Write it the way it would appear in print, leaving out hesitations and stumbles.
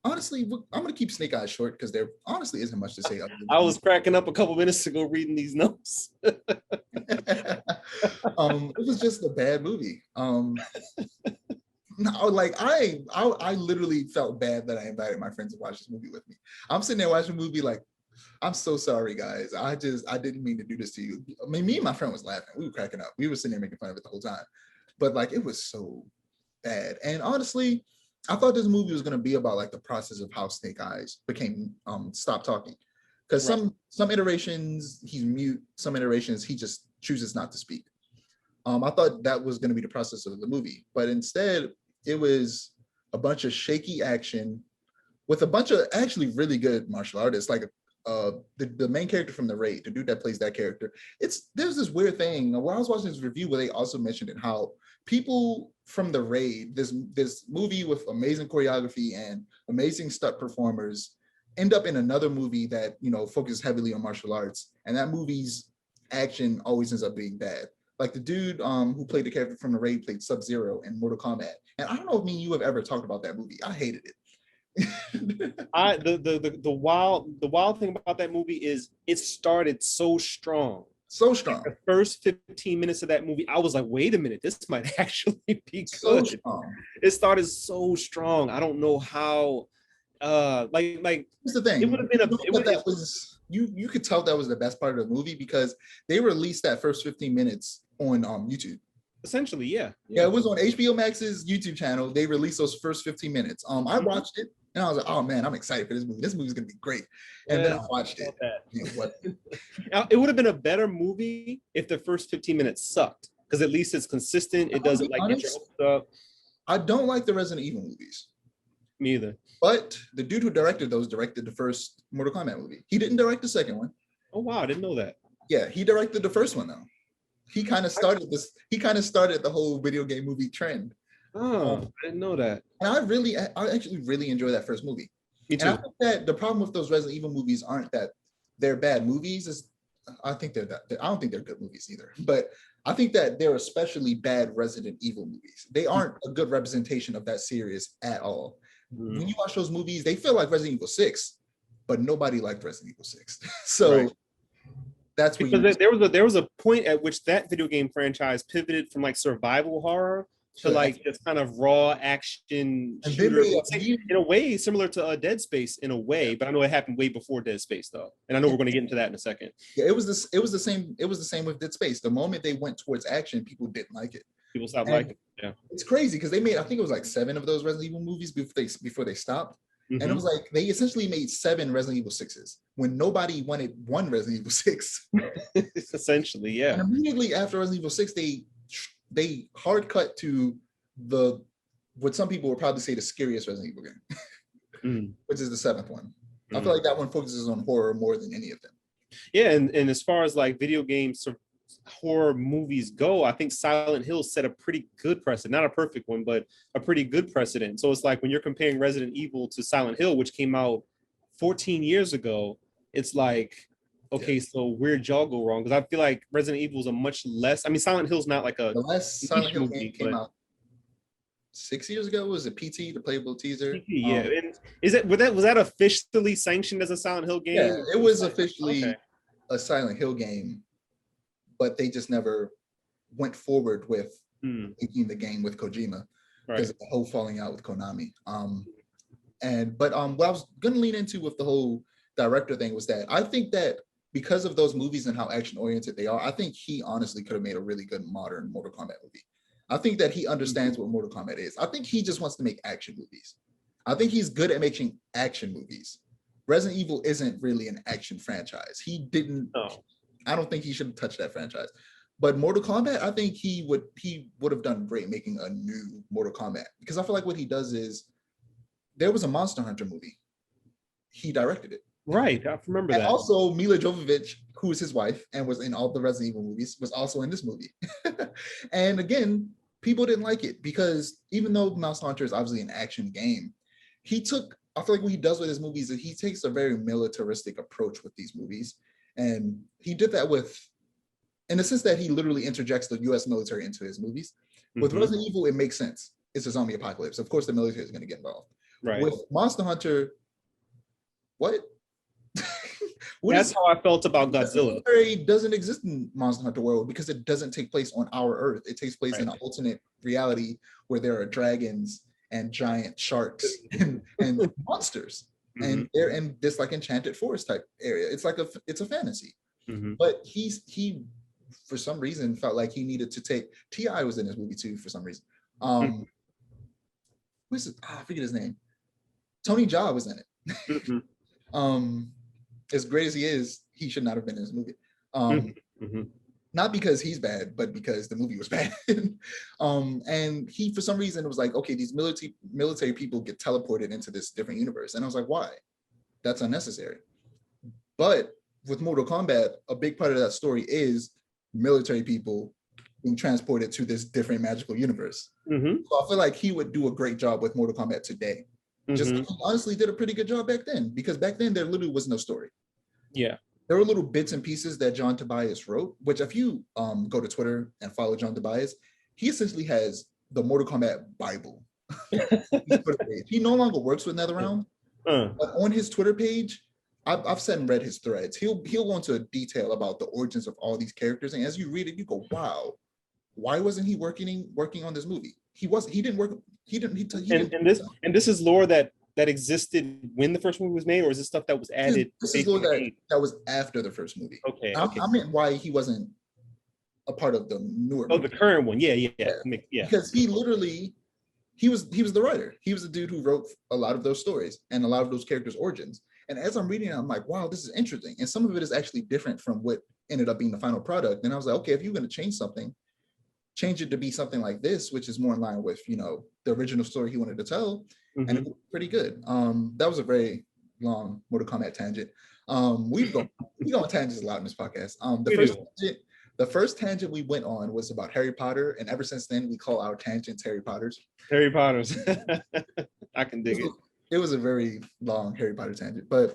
honestly, I'm gonna keep Snake Eyes short because there honestly isn't much to say. Other than I was cracking up a couple minutes ago reading these notes. it was just a bad movie. No, like I literally felt bad that I invited my friends to watch this movie with me. I'm sitting there watching the movie like, I'm so sorry, guys. I didn't mean to do this to you. I mean, me and my friend was laughing. We were cracking up. We were sitting there making fun of it the whole time. But like, it was so bad. And honestly, I thought this movie was gonna be about like the process of how Snake Eyes became stopped talking. Because some iterations he's mute, some iterations he just chooses not to speak. I thought that was gonna be the process of the movie, but instead it was a bunch of shaky action with a bunch of actually really good martial artists, like the main character from The Raid, the dude that plays that character. There's this weird thing when I was watching this review where they also mentioned it, how people from The Raid, this movie with amazing choreography and amazing stunt performers, end up in another movie that focuses heavily on martial arts, and that movie's action always ends up being bad. Like the dude who played the character from The Raid played Sub-Zero in Mortal Kombat, and I don't know if me and you have ever talked about that movie. I hated it. The wild thing about that movie is it started so strong. So strong. Like the first 15 minutes of that movie, I was like, wait a minute, this might actually be good. So strong. It started so strong. I don't know how like here's the thing. It would have been you could tell that was the best part of the movie because they released that first 15 minutes on YouTube. Essentially, yeah. It was on HBO Max's YouTube channel. They released those first 15 minutes. I watched it and I was like, oh man, I'm excited for this movie. This movie's gonna be great. And then I watched it. It would have been a better movie if the first 15 minutes sucked, because at least it's consistent. It doesn't get your hopes up. I don't like the Resident Evil movies. Me either. But the dude who directed those directed the first Mortal Kombat movie. He didn't direct the second one. Oh wow, I didn't know that. Yeah, he directed the first one though. He kind of started the whole video game movie trend. Oh, I didn't know that. And I actually really enjoy that first movie. Me too. And I think that the problem with those Resident Evil movies aren't that they're bad movies. I don't think they're good movies either. But I think that they're especially bad Resident Evil movies. They aren't a good representation of that series at all. When you watch those movies, they feel like Resident Evil 6, but nobody liked Resident Evil 6. So right. That's what there was a point at which that video game franchise pivoted from like survival horror to like this kind of raw action shooter, in a way similar to Dead Space in a way, but I know it happened way before Dead Space though, and I know we're going to get into that in a second. Yeah, it was the same with Dead Space. The moment they went towards action, people didn't like it. People stopped liking it. Yeah, it's crazy because they made, I think it was like 7 of those Resident Evil movies before they stopped. And it was like they essentially made 7 Resident Evil 6s when nobody wanted one Resident Evil 6. Essentially, yeah. And immediately after Resident Evil 6, they hard cut to what some people would probably say the scariest Resident Evil game, which is the 7th one. I feel like that one focuses on horror more than any of them. Yeah, and as far as like video games horror movies go, I think Silent Hill set a pretty good precedent, not a perfect one, but a pretty good precedent. So it's like when you're comparing Resident Evil to Silent Hill, which came out 14 years ago, it's like, okay, so where'd y'all go wrong? Because I feel like Resident Evil is a much less, I mean, Silent Hill's not like the last Silent Hill game came out 6 years ago. Was it PT, the playable teaser? Yeah. And was that officially sanctioned as a Silent Hill game? Yeah, it was officially a Silent Hill game, but they just never went forward with making the game with Kojima because of the whole falling out with Konami. But what I was going to lean into with the whole director thing was that I think that because of those movies and how action oriented they are, I think he honestly could have made a really good modern Mortal Kombat movie. I think that he understands what Mortal Kombat is. I think he just wants to make action movies. I think he's good at making action movies. Resident Evil isn't really an action franchise. I don't think he should have touched that franchise. But Mortal Kombat, I think he would have done great making a new Mortal Kombat, because I feel like what he does is, there was a Monster Hunter movie. He directed it. Right, I remember and that. Also, Mila Jovovich, who is his wife and was in all the Resident Evil movies, was also in this movie. And again, people didn't like it because even though Monster Hunter is obviously an action game, I feel like what he does with his movies is he takes a very militaristic approach with these movies. And he did that in the sense that he literally interjects the US military into his movies. With Resident Evil, it makes sense. It's a zombie apocalypse. Of course, the military is going to get involved. Right. With Monster Hunter, what? That's how I felt about Godzilla. It doesn't exist in Monster Hunter world because it doesn't take place on our Earth. It takes place in an alternate reality where there are dragons and giant sharks and monsters. And they're in this like enchanted forest type area. It's like it's a fantasy. But he for some reason felt like he needed to take T.I. was in this movie too for some reason. What's it? I forget his name. Tony Jaa was in it. As great as he is, he should not have been in this movie. Not because he's bad, but because the movie was bad. And he, for some reason, was like, okay, these military people get teleported into this different universe. And I was like, why? That's unnecessary. But with Mortal Kombat, a big part of that story is military people being transported to this different magical universe. So I feel like he would do a great job with Mortal Kombat today. Just like he honestly did a pretty good job back then, because back then there literally was no story. Yeah. There were little bits and pieces that John Tobias wrote, which if you go to Twitter and follow John Tobias, he essentially has the Mortal Kombat Bible. He no longer works with NetherRealm, but on his Twitter page, I've sat and read his threads. He'll go into detail about the origins of all these characters, and as you read it, you go, "Wow, why wasn't he working on this movie? He didn't work. He didn't. And this is lore that existed when the first movie was made, or is this stuff that was added? This is lore that was after the first movie. Okay. I meant why he wasn't a part of the newer. Oh, movie. The current one. Yeah. Because he literally, he was the writer. He was the dude who wrote a lot of those stories and a lot of those characters' origins. And as I'm reading it, I'm like, wow, this is interesting. And some of it is actually different from what ended up being the final product. And I was like, okay, if you're going to change something, change it to be something like this, which is more in line with, the original story he wanted to tell. And it was pretty good. That was a very long Mortal Kombat tangent. We go on tangents a lot in this podcast. The first tangent we went on was about Harry Potter, and ever since then we call our tangents Harry Potters. Harry Potters. I can dig it. It was a very long Harry Potter tangent, but